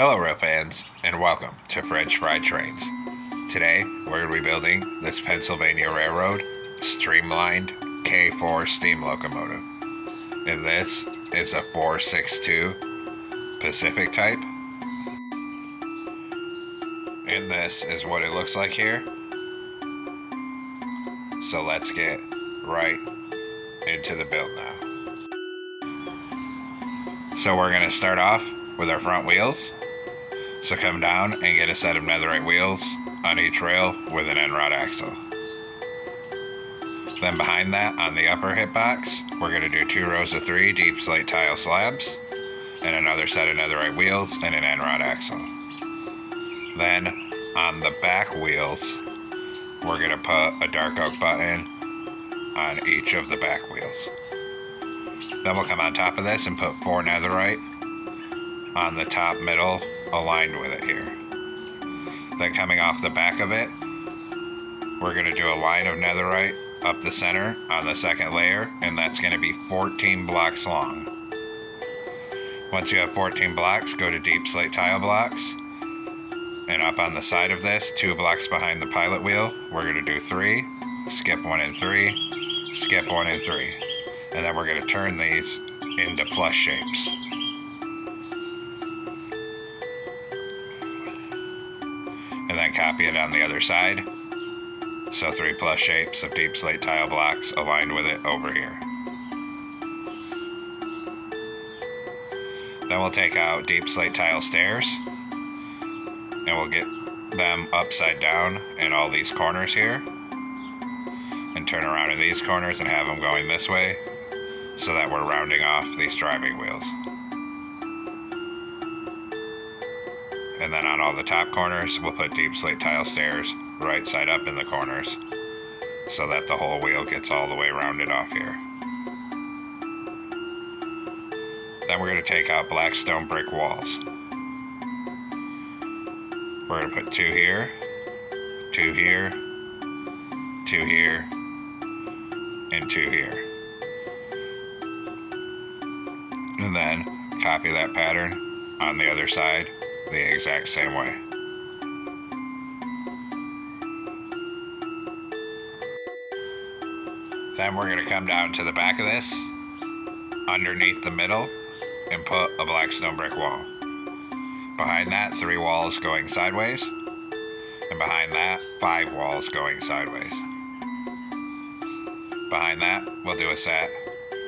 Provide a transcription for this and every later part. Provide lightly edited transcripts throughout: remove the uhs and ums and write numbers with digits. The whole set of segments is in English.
Hello rail fans, and welcome to French Fried Trains. Today, we're going to be building this Pennsylvania Railroad Streamlined K4 steam locomotive. And this is a 462 Pacific type. And this is what it looks like here. So let's get right into the build now. So we're going to start off with our front wheels. So come down and get a set of netherite wheels on each rail with an end rod axle. Then behind that, on the upper hitbox, we're going to do 2 rows of 3 deep slate tile slabs and another set of netherite wheels and an end rod axle. Then on the back wheels, we're going to put a dark oak button on each of the back wheels. Then we'll come on top of this and put 4 netherite on the top middle aligned with it here. Then coming off the back of it, we're going to do a line of netherite up the center on the second layer, and that's going to be 14 blocks long. Once you have 14 blocks, go to deep slate tile blocks, and up on the side of this, 2 blocks behind the pilot wheel, we're going to do 3, skip 1 and 3, skip 1 and 3, and then we're going to turn these into plus shapes. And then copy it on the other side. So 3 plus shapes of deep slate tile blocks aligned with it over here. Then we'll take out deep slate tile stairs and we'll get them upside down in all these corners here and turn around in these corners and have them going this way so that we're rounding off these driving wheels. And then on all the top corners, we'll put deep slate tile stairs right side up in the corners so that the whole wheel gets all the way rounded off here. Then we're going to take out black stone brick walls. We're going to put 2 here, 2 here, 2 here, and 2 here. And then copy that pattern on the other side the exact same way. Then we're going to come down to the back of this, underneath the middle, and put a black stone brick wall. Behind that, 3 walls going sideways, and behind that, 5 walls going sideways. Behind that, we'll do a set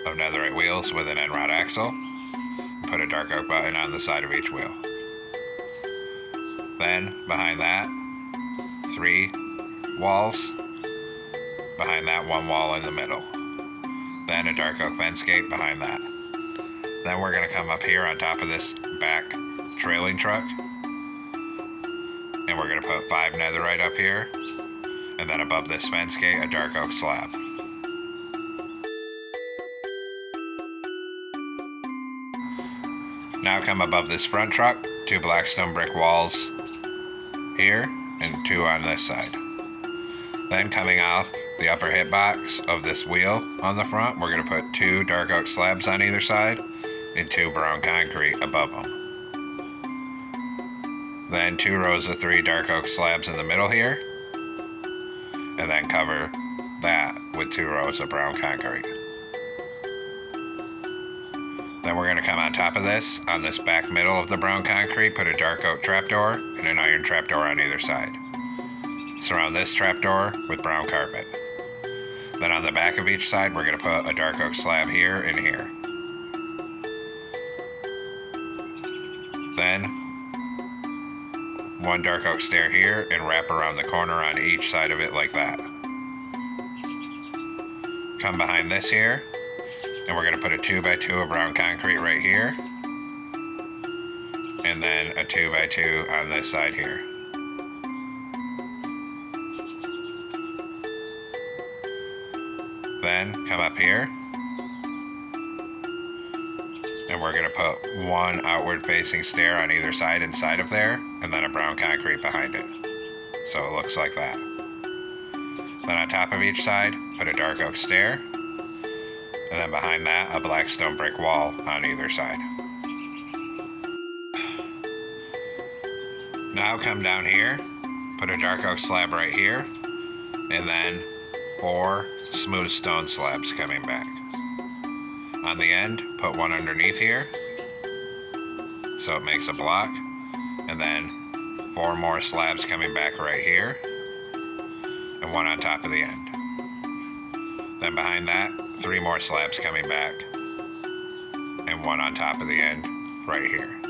of netherite wheels with an end rod axle, and put a dark oak button on the side of each wheel. Then, behind that, 3 walls. Behind that, 1 wall in the middle. Then a dark oak fence gate behind that. Then we're going to come up here on top of this back trailing truck. And we're going to put 5 netherite up here. And then above this fence gate, a dark oak slab. Now come above this front truck, 2 black stone brick walls here, and 2 on this side. Then coming off the upper hitbox of this wheel on the front, we're going to put 2 dark oak slabs on either side and 2 brown concrete above them. Then 2 rows of 3 dark oak slabs in the middle here, and then cover that with 2 rows of brown concrete. Then we're going to come on top of this, on this back middle of the brown concrete, put a dark oak trapdoor and an iron trapdoor on either side. Surround this trapdoor with brown carpet. Then on the back of each side, we're going to put a dark oak slab here and here. Then 1 dark oak stair here and wrap around the corner on each side of it like that. Come behind this here, and we're going to put a 2x2 of brown concrete right here, and then a 2x2 on this side here. Then come up here, and we're going to put 1 outward facing stair on either side inside of there, and then a brown concrete behind it. So it looks like that. Then on top of each side, put a dark oak stair, and then behind that, a black stone brick wall on either side. Now come down here, put a dark oak slab right here, and then 4 smooth stone slabs coming back. On the end, put one underneath here, so it makes a block, and then 4 more slabs coming back right here, and one on top of the end. Then behind that, 3 more slabs coming back, and one on top of the end right here.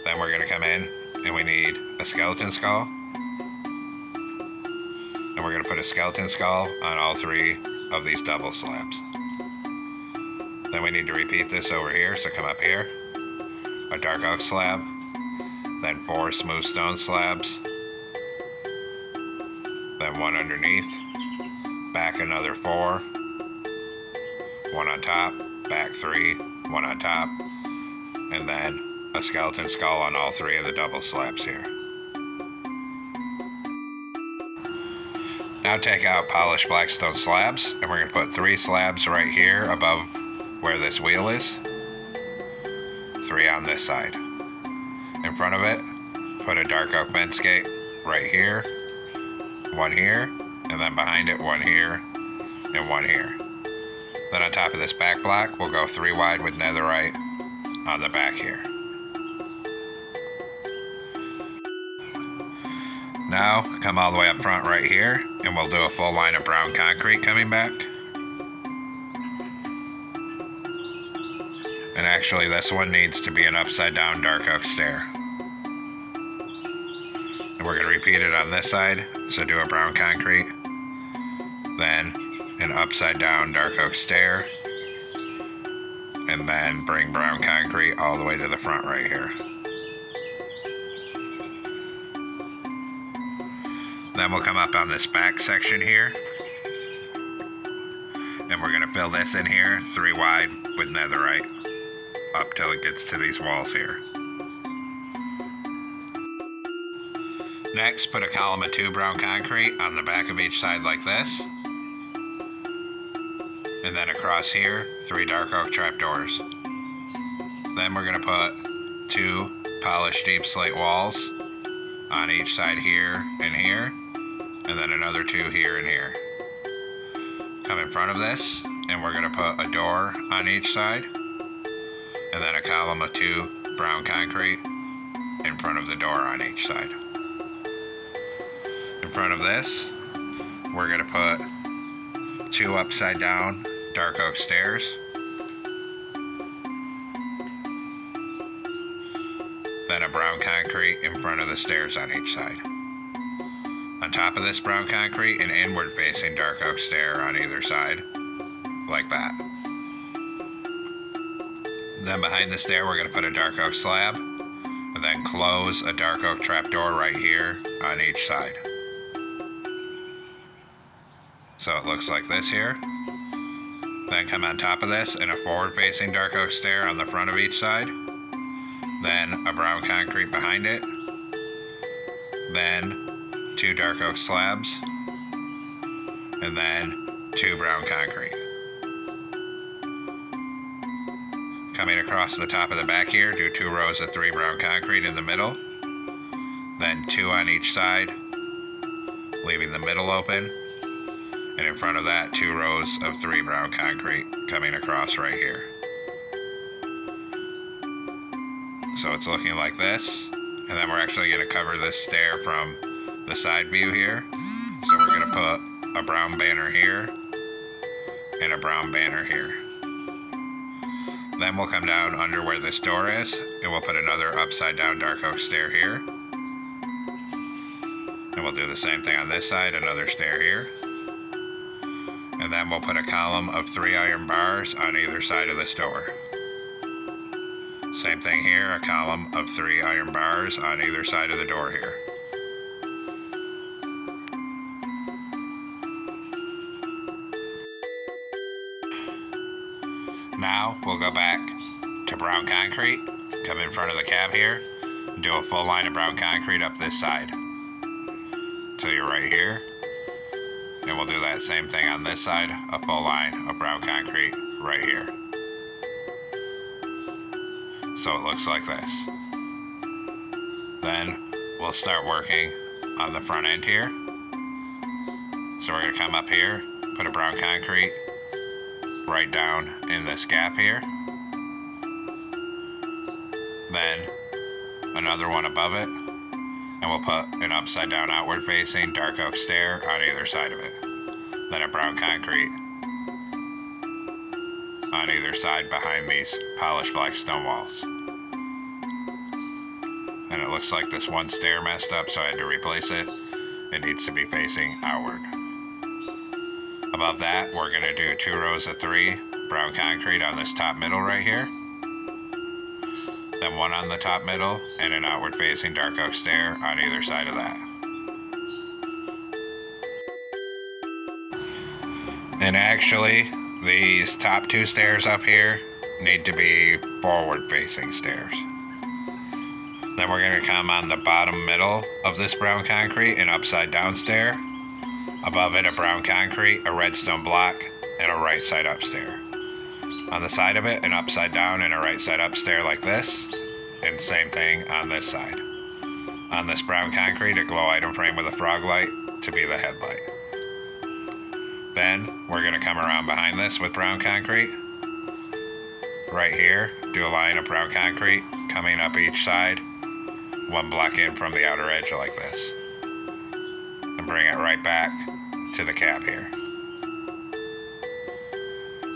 Then we're gonna come in and we need a skeleton skull, and we're gonna put a skeleton skull on all 3 of these double slabs. Then we need to repeat this over here, so come up here, a dark oak slab, then 4 smooth stone slabs, then one underneath, back another 4, one on top, back 3, one on top, and then a skeleton skull on all 3 of the double slabs here. Now take out polished blackstone slabs, and we're going to put 3 slabs right here above where this wheel is, 3 on this side. In front of it, put a dark oak fence gate right here, 1 here, and then behind it 1 here, and 1 here. Then on top of this back block, we'll go 3 wide with netherite on the back here. Now, come all the way up front right here, and we'll do a full line of brown concrete coming back. And actually, this one needs to be an upside down dark oak stair. And we're going to repeat it on this side, so do a brown concrete, then an upside down dark oak stair, and then bring brown concrete all the way to the front right here. Then we'll come up on this back section here, and we're going to fill this in here 3 wide with netherite up till it gets to these walls here. Next, put a column of 2 brown concrete on the back of each side like this, and then across here 3 dark oak trapdoors. Then we're going to put 2 polished deep slate walls on each side here and here, and then another 2 here and here. Come in front of this, and we're going to put a door on each side, and then a column of 2 brown concrete in front of the door on each side. In front of this, we're going to put 2 upside down dark oak stairs, then a brown concrete in front of the stairs on each side. On top of this brown concrete, an inward facing dark oak stair on either side, like that. Then behind the stair, we're going to put a dark oak slab, and then close a dark oak trapdoor right here on each side. So it looks like this here. Then come on top of this and a forward facing dark oak stair on the front of each side. Then a brown concrete behind it. Then 2 dark oak slabs. And then 2 brown concrete. Coming across the top of the back here, do 2 rows of 3 brown concrete in the middle. Then 2 on each side, leaving the middle open. And in front of that, 2 rows of 3 brown concrete coming across right here. So it's looking like this. And then we're actually going to cover this stair from the side view here. So we're going to put a brown banner here and a brown banner here. Then we'll come down under where this door is, and we'll put another upside down dark oak stair here. And we'll do the same thing on this side, another stair here. And then we'll put a column of 3 iron bars on either side of this door. Same thing here, a column of 3 iron bars on either side of the door here. Now we'll go back to brown concrete, come in front of the cab here, and do a full line of brown concrete up this side. So you're right here. And we'll do that same thing on this side, a full line of brown concrete right here. So it looks like this. Then we'll start working on the front end here. So we're going to come up here, put a brown concrete right down in this gap here. Then another one above it, and we'll put an upside down outward facing dark oak stair on either side of it. Then a brown concrete on either side behind these polished black stone walls. And it looks like this one stair messed up, so I had to replace it. It needs to be facing outward. Above that, we're going to do 2 rows of 3 brown concrete on this top middle right here. Then one on the top middle and an outward facing dark oak stair on either side of that. And actually, these top 2 stairs up here need to be forward facing stairs. Then we're going to come on the bottom middle of this brown concrete and upside down stair. Above it, a brown concrete, a redstone block, and a right side up stair. On the side of it, an upside down and a right side up stair like this. And same thing on this side. On this brown concrete, a glow item frame with a frog light to be the headlight. Then we're going to come around behind this with brown concrete. Right here, do a line of brown concrete coming up each side. One block in from the outer edge like this. And bring it right back to the cab here.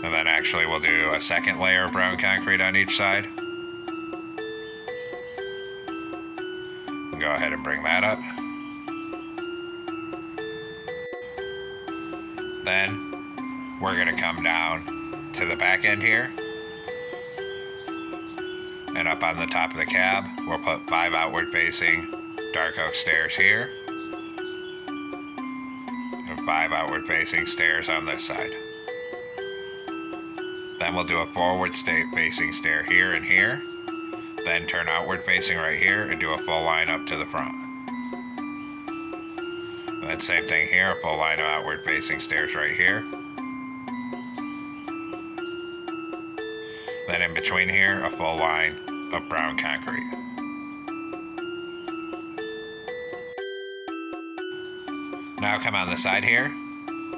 And then actually we'll do a second layer of brown concrete on each side. And go ahead and bring that up. Then we're going to come down to the back end here. And up on the top of the cab, we'll put 5 outward facing dark oak stairs here. And 5 outward facing stairs on this side. Then we'll do a forward facing stair here and here. Then turn outward facing right here and do a full line up to the front. And then same thing here, a full line of outward facing stairs right here. Then in between here, a full line of brown concrete. Now come on the side here.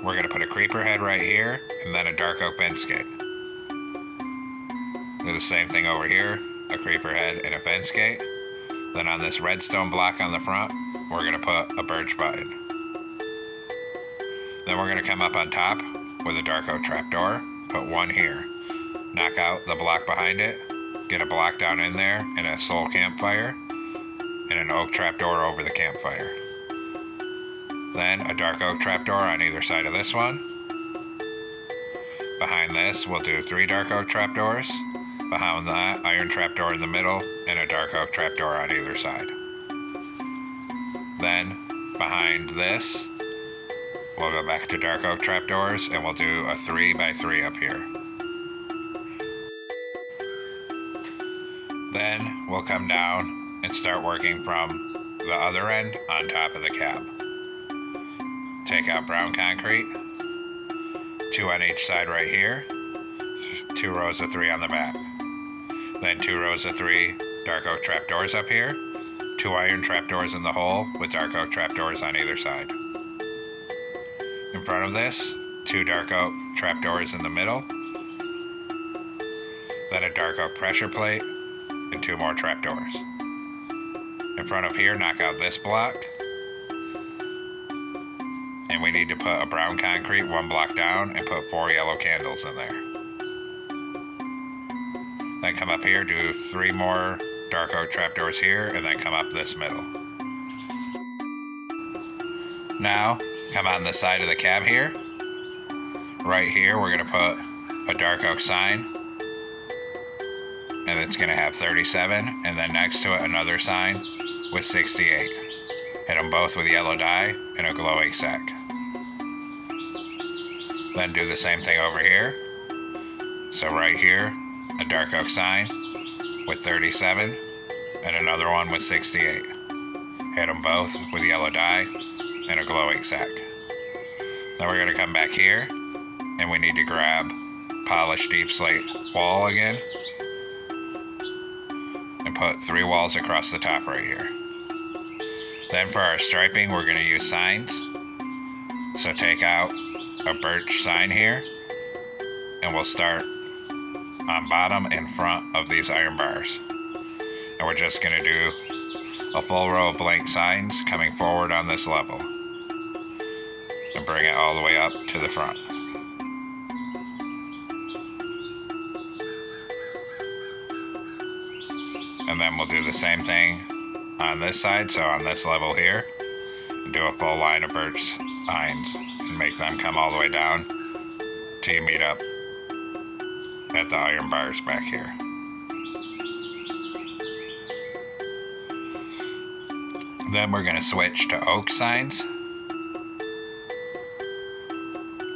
We're going to put a creeper head right here and then a dark oak fence gate. Do the same thing over here, a creeper head and a fence gate. Then on this redstone block on the front, we're going to put a birch button. Then we're going to come up on top with a dark oak trapdoor, put one here. Knock out the block behind it, get a block down in there and a soul campfire, and an oak trapdoor over the campfire. Then a dark oak trapdoor on either side of this one. Behind this, we'll do 3 dark oak trapdoors. Behind that, iron trapdoor in the middle, and a dark oak trapdoor on either side. Then, behind this, we'll go back to dark oak trapdoors, and we'll do a 3x3 up here. Then, we'll come down and start working from the other end on top of the cab. Take out brown concrete, 2 on each side right here, 2 rows of 3 on the back. Then 2 rows of 3 dark oak trapdoors up here, 2 iron trapdoors in the hole with dark oak trapdoors on either side. In front of this, 2 dark oak trapdoors in the middle, then a dark oak pressure plate, and 2 more trapdoors. In front of here, knock out this block, and we need to put a brown concrete 1 block down and put 4 yellow candles in there. Then come up here, do 3 more dark oak trapdoors here, and then come up this middle. Now, come on the side of the cab here. Right here, we're going to put a dark oak sign, and it's going to have 37, and then next to it another sign with 68. Hit them both with yellow dye and a glowing sack. Then do the same thing over here. So right here, a dark oak sign with 37 and another one with 68. Hit them both with yellow dye and a glowing sack. Then we're going to come back here and we need to grab polished deep slate wall again and put 3 walls across the top right here. Then for our striping, we're going to use signs. So take out a birch sign here, and we'll start on bottom in front of these iron bars. And we're just going to do a full row of blank signs coming forward on this level. And bring it all the way up to the front. And then we'll do the same thing on this side, so on this level here, and do a full line of birch signs and make them come all the way down till you meet up at the iron bars back here. Then we're going to switch to oak signs.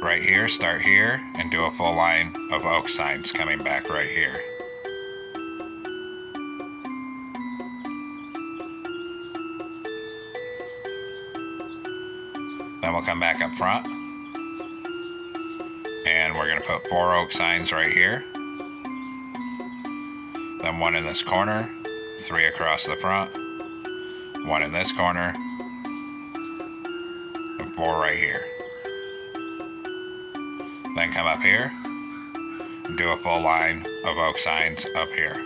Right here, start here, and do a full line of oak signs coming back right here. Then we'll come back up front, and we're going to put 4 oak signs right here. Then 1 in this corner, 3 across the front, 1 in this corner, and 4 right here. Then come up here and do a full line of oak signs up here.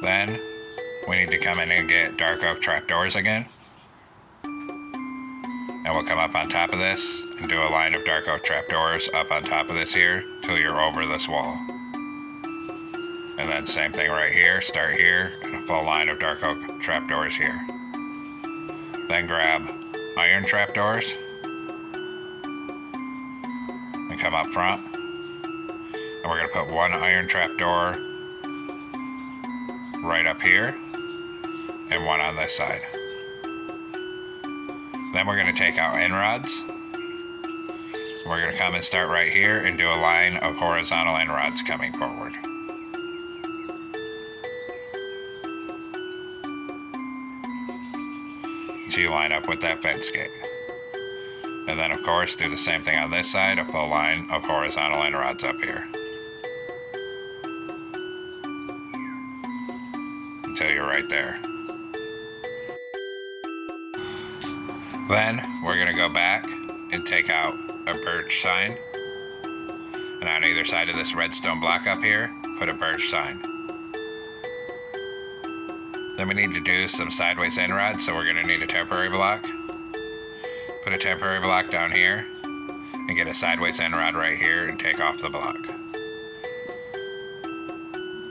Then we need to come in and get dark oak trapdoors again. And we'll come up on top of this and do a line of dark oak trapdoors up on top of this here till you're over this wall. And then same thing right here, start here, and a full line of dark oak trapdoors here. Then grab iron trapdoors and come up front. And we're going to put 1 iron trapdoor right up here and 1 on this side. Then we're going to take out end rods. We're going to come and start right here and do a line of horizontal end rods coming forward. So you line up with that fence gate. And then of course do the same thing on this side, a full line of horizontal end rods up here. Until you're right there. Then we're going to go back and take out a birch sign. And on either side of this redstone block up here, put a birch sign. Then we need to do some sideways end rods, so we're going to need a temporary block. Put a temporary block down here and get a sideways end rod right here and take off the block.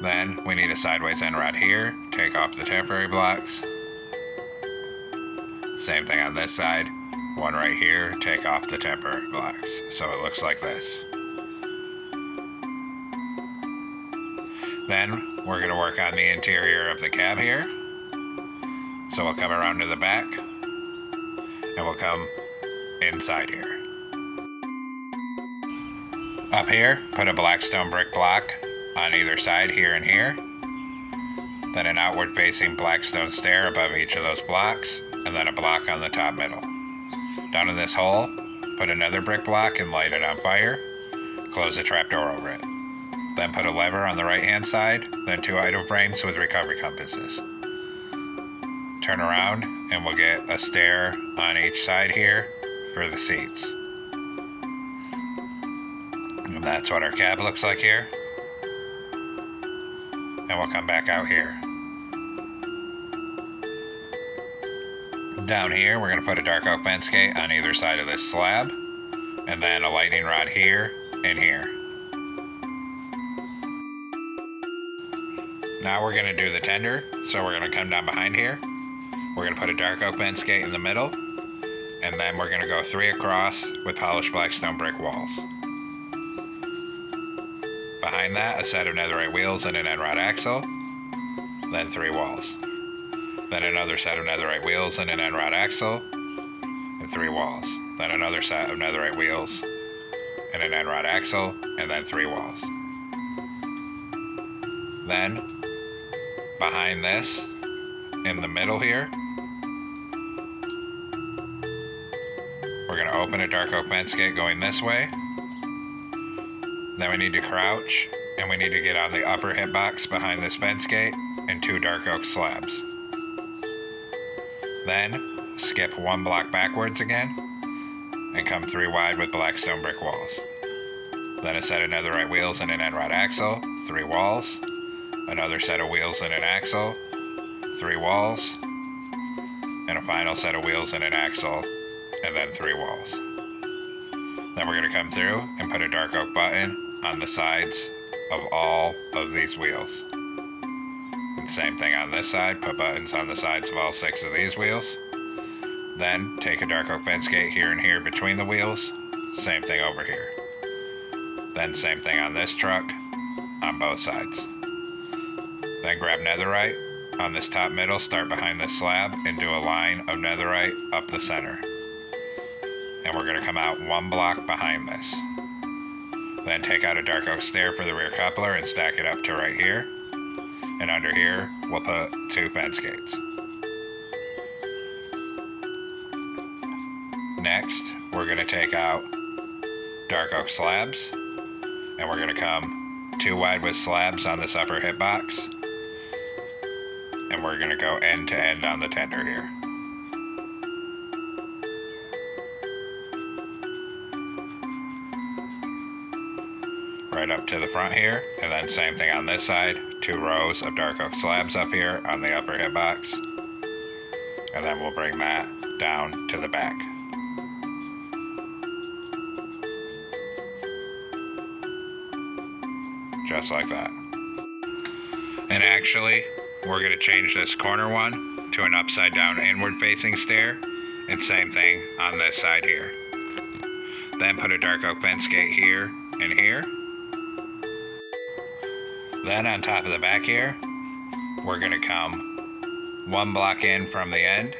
Then we need a sideways end rod here, take off the temporary blocks. Same thing on this side, 1 right here, take off the temporary blocks. So it looks like this. Then we're going to work on the interior of the cab here. So we'll come around to the back and we'll come inside here. Up here, put a blackstone brick block on either side here and here. Then an outward facing blackstone stair above each of those blocks, and then a block on the top middle. Down in this hole, put another brick block and light it on fire. Close the trapdoor over it. Then put a lever on the right hand side, then 2 item frames with recovery compasses. Turn around and we'll get a stair on each side here for the seats. And that's what our cab looks like here. And we'll come back out here. Down here, we're going to put a dark oak fence gate on either side of this slab, and then a lightning rod here and here. Now we're going to do the tender, so we're going to come down behind here. We're going to put a dark oak fence gate in the middle, and then we're going to go 3 across with polished blackstone brick walls. Behind that, a set of netherite wheels and an end rod axle, then 3 walls. Then another set of netherite wheels and an end rod axle, and 3 walls. Then another set of netherite wheels and an end rod axle, and then 3 walls. Then, behind this, in the middle here, we're going to open a dark oak fence gate going this way, Then we need to crouch, and we need to get on the upper hitbox behind this fence gate and 2 dark oak slabs. Then skip 1 block backwards again and come 3 wide with black stone brick walls. Then a set of netherite wheels and an end rod axle, 3 walls. Another set of wheels and an axle, 3 walls. And a final set of wheels and an axle, and then 3 walls. Then we're going to come through and put a dark oak button on the sides of all of these wheels. And same thing on this side, put buttons on the sides of all 6 of these wheels. Then take a dark oak fence gate here and here between the wheels. Same thing over here. Then same thing on this truck on both sides. Then grab netherite on this top middle, start behind this slab and do a line of netherite up the center. And we're going to come out 1 block behind this. Then take out a dark oak stair for the rear coupler and stack it up to right here. And under here, we'll put 2 fence gates. Next, we're going to take out dark oak slabs. And we're going to come 2 wide with slabs on this upper hitbox. And we're going to go end to end on the tender here. Right up to the front here, and then same thing on this side, 2 rows of dark oak slabs up here on the upper hitbox. And then we'll bring that down to the back. Just like that. And actually, we're going to change this corner one to an upside down inward facing stair, and same thing on this side here. Then put a dark oak fence gate here and here. Then on top of the back here, we're going to come 1 block in from the end,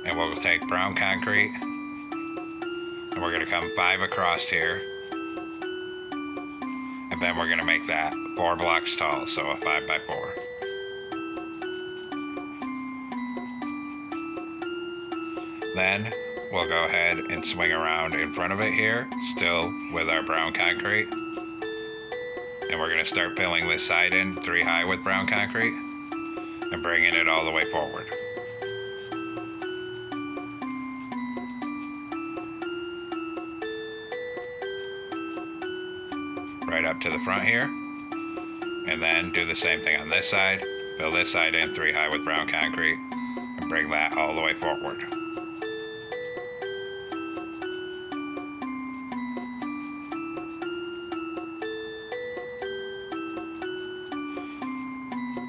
and we'll take brown concrete, and we're going to come 5 across here, and then we're going to make that 4 blocks tall, so a 5x4. Then we'll go ahead and swing around in front of it here, still with our brown concrete. And we're going to start filling this side in 3 high with brown concrete and bringing it all the way forward. Right up to the front here. And then do the same thing on this side. Fill this side in 3 high with brown concrete and bring that all the way forward.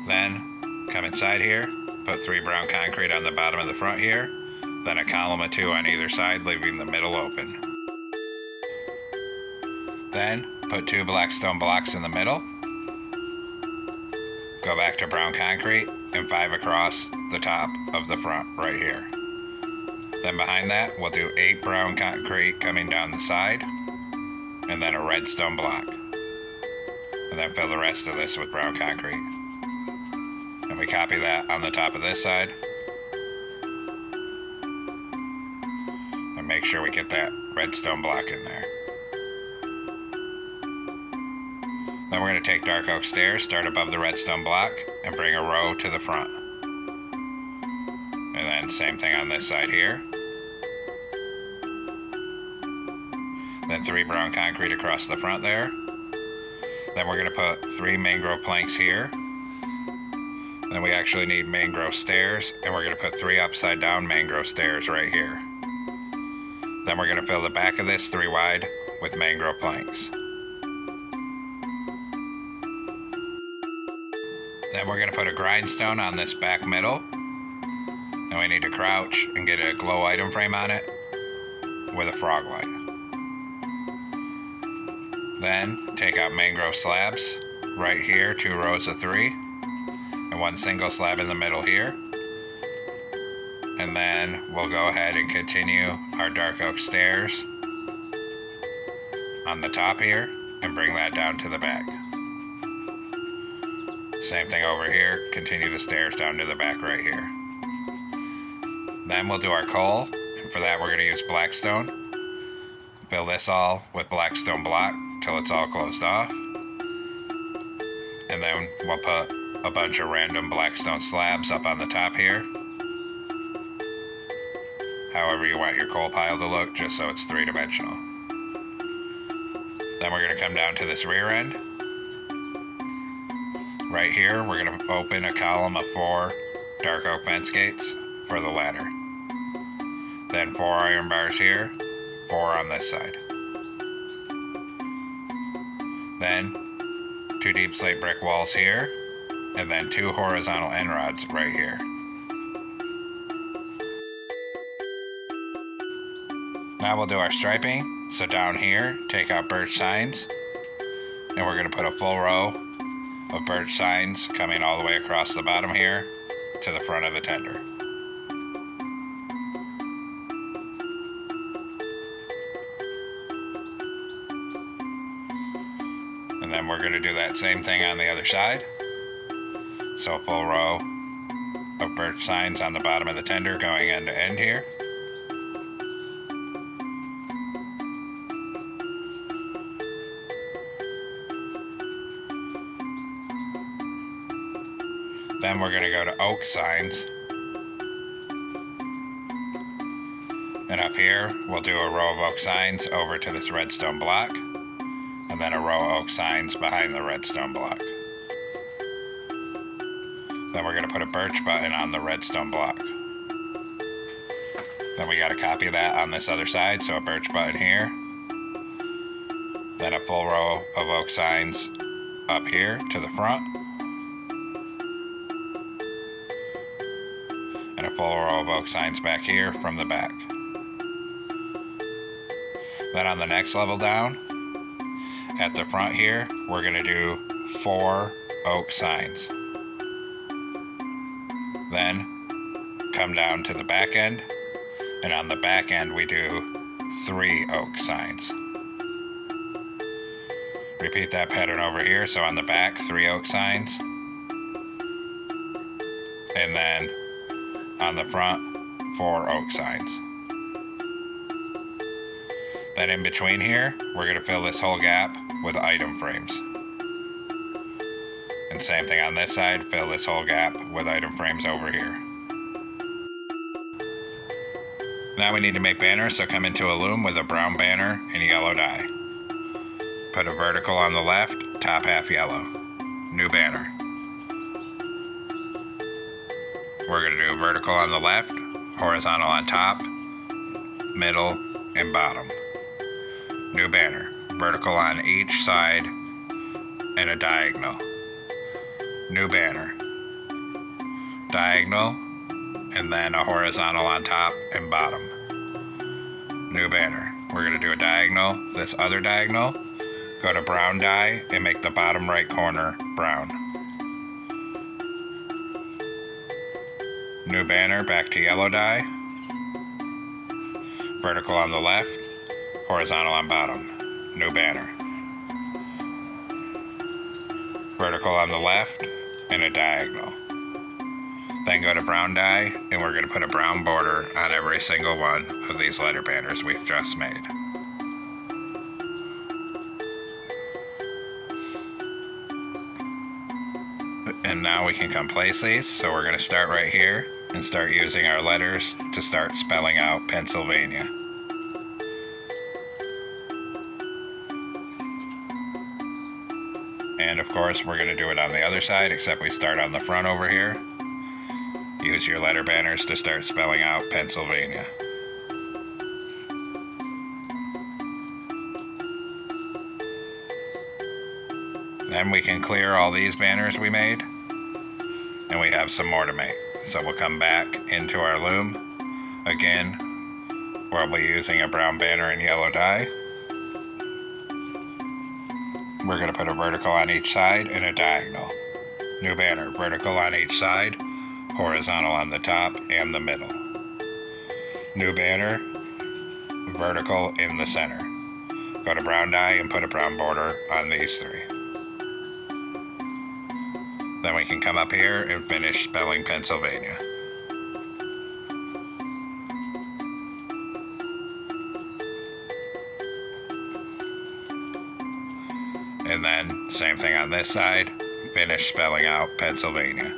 Then come inside here, put 3 brown concrete on the bottom of the front here, then a column of 2 on either side, leaving the middle open. Then put 2 black stone blocks in the middle, go back to brown concrete and 5 across the top of the front right here. Then behind that, we'll do 8 brown concrete coming down the side, and then a red stone block. And then fill the rest of this with brown concrete. And we copy that on the top of this side. And make sure we get that red stone block in there. Then we're going to take dark oak stairs, start above the red stone block, and bring a row to the front. And then same thing on this side here. Then 3 brown concrete across the front there. Then we're going to put 3 mangrove planks here. Then we actually need mangrove stairs, and we're going to put 3 upside down mangrove stairs right here. Then we're going to fill the back of this 3 wide with mangrove planks. Then we're going to put a grindstone on this back middle. And we need to crouch and get a glow item frame on it with a frog light. Then take out mangrove slabs right here, 2 rows of 3. And 1 single slab in the middle here. And then we'll go ahead and continue our dark oak stairs on the top here and bring that down to the back. Same thing over here, continue the stairs down to the back right here. Then we'll do our coal, and for that we're going to use blackstone. Fill this all with blackstone block till it's all closed off. And then we'll put a bunch of random blackstone slabs up on the top here. However you want your coal pile to look, just so it's three-dimensional. Then we're going to come down to this rear end. Right here, we're going to open a column of 4 dark oak fence gates for the ladder. Then 4 iron bars here, 4 on this side. Then 2 deep slate brick walls here, and then 2 horizontal end rods right here. Now we'll do our striping. So down here, take out birch signs, and we're going to put a full row of birch signs coming all the way across the bottom here to the front of the tender. And then we're going to do that same thing on the other side. So a full row of birch signs on the bottom of the tender going end to end here. Then we're going to go to oak signs. And up here, we'll do a row of oak signs over to this redstone block, and then a row of oak signs behind the redstone block. Then we're going to put a birch button on the redstone block. Then we got to copy that on this other side, so a birch button here. Then a full row of oak signs up here to the front. And a full row of oak signs back here from the back. Then on the next level down, at the front here, we're going to do 4 oak signs. Then come down to the back end, and on the back end we do 3 oak signs. Repeat that pattern over here, so on the back 3 oak signs, and then on the front 4 oak signs. Then in between here, we're going to fill this whole gap with item frames. And same thing on this side, fill this whole gap with item frames over here. Now we need to make banners, so come into a loom with a brown banner and yellow dye. Put a vertical on the left, top half yellow. New banner. We're going to do vertical on the left, horizontal on top, middle, and bottom. New banner. Vertical on each side and a diagonal. New banner. Diagonal, and then a horizontal on top and bottom. New banner. We're going to do a diagonal, this other diagonal, go to brown dye and make the bottom right corner brown. New banner, back to yellow dye. Vertical on the left, horizontal on bottom. New banner. Vertical on the left and a diagonal. Then go to brown dye, and we're going to put a brown border on every single one of these letter banners we've just made. And now we can come place these, so we're going to start right here and start using our letters to start spelling out Pennsylvania. And of course we're going to do it on the other side, except we start on the front over here. Use your letter banners to start spelling out Pennsylvania. Then we can clear all these banners we made, and we have some more to make. So we'll come back into our loom again, where we'll be using a brown banner and yellow dye. We're going to put a vertical on each side and a diagonal. New banner, vertical on each side, horizontal on the top and the middle. New banner, vertical in the center. Go to brown dye and put a brown border on these 3. Then we can come up here and finish spelling Pennsylvania. And then same thing on this side, finish spelling out Pennsylvania.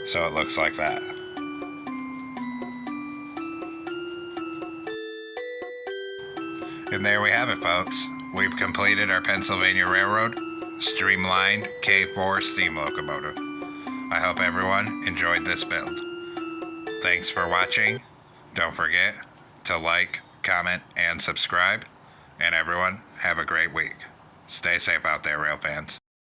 So it looks like that. And there we have it, folks. We've completed our Pennsylvania Railroad Streamlined K4 steam locomotive. I hope everyone enjoyed this build. Thanks for watching. Don't forget to like, comment, and subscribe. And everyone, have a great week. Stay safe out there, rail fans.